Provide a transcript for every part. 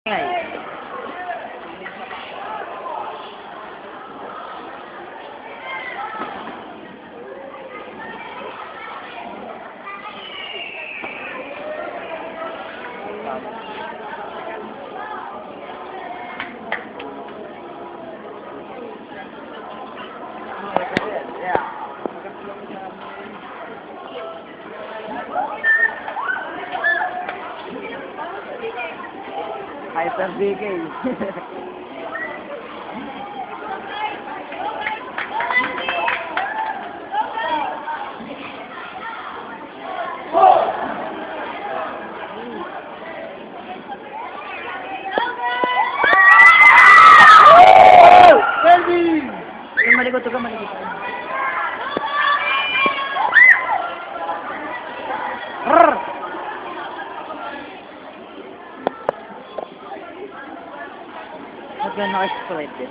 Ay. Hyper BK. Kelvin! Malikot ka, malikot ka. Ba't yan naka-split eh?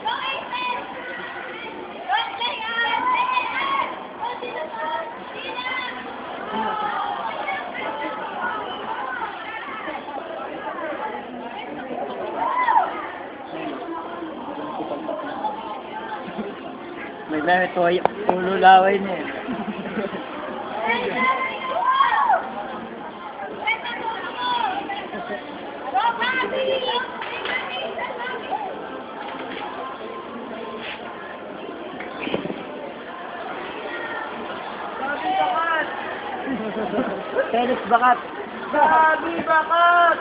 May lamit ko ay ulo laway niya eh. Felix Bakat! Sabi bakat!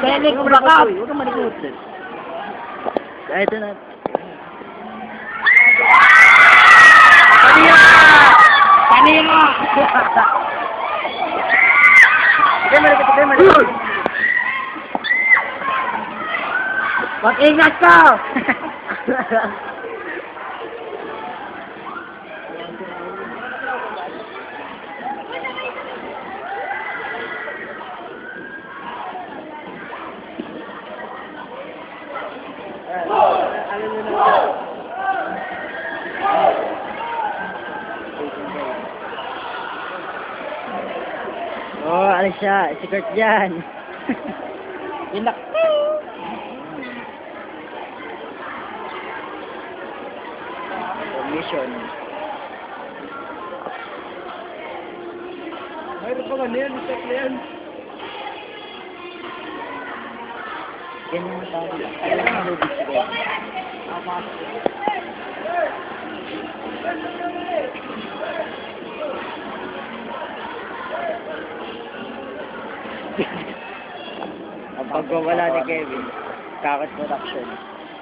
Felix Bakat! Huwag kang malikot. Kahit na. Kanina! Kanina! Sige, malikot, sige, malikot. Mag-ingat ka! Oh, alis siya. Si Kurt dyan. Inak. Mission. Mayroon pa nga niyan, check na yan. Ganyan mo tayo. Alam mo lubis ko. Ang pagwawala ni Kevin, kakot production.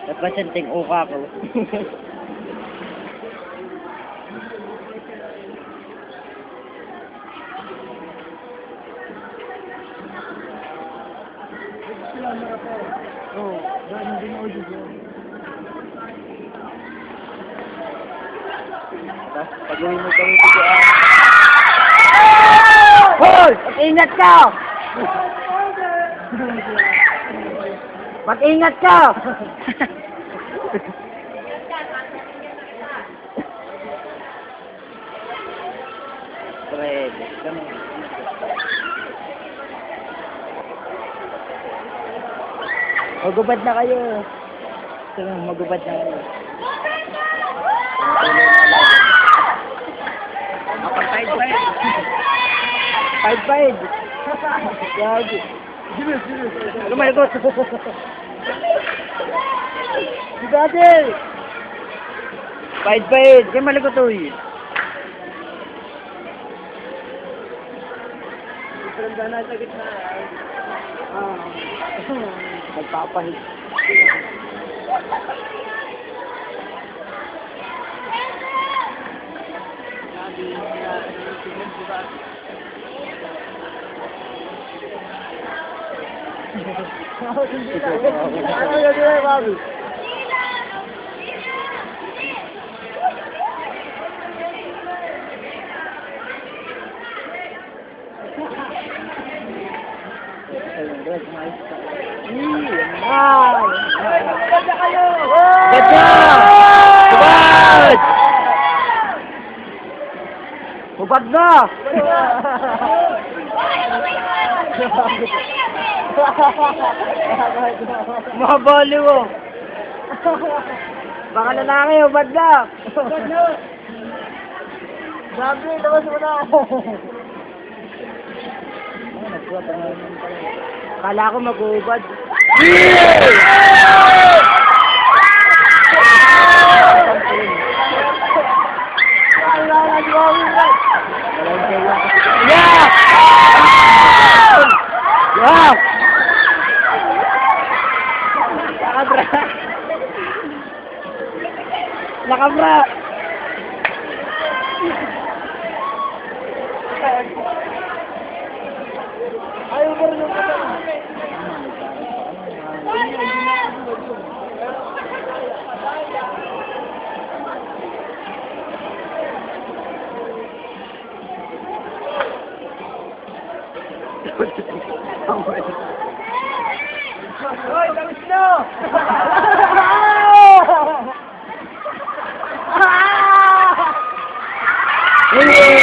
Napasanting uka ko. Oo, dahil hindi na audio ko. Tapos pag-uwi mo kami tigaan. Hoy! Mag-ingat ka! Mag-ingat ka! Pwede. Magubad na kayo. Magubad na kayo. Five-five. Five-five. Gagi. Lumalikot. Si Dati. Five-five. Kaya malikot to eh. Isang na sa gitna. Nagpapahig. Ano yun yun, Bobby? Ganda kayo! Ganda! Hubad! Hubad na! Mga baliw oh. Baka lalaki oh, bad luck. Sabi, labas mo na. Kala ko mag-uubad. Yeah! Yeah! Nakabra. Nakabra. Ayaw mo rin yung Hoy, tapos na! Yeah!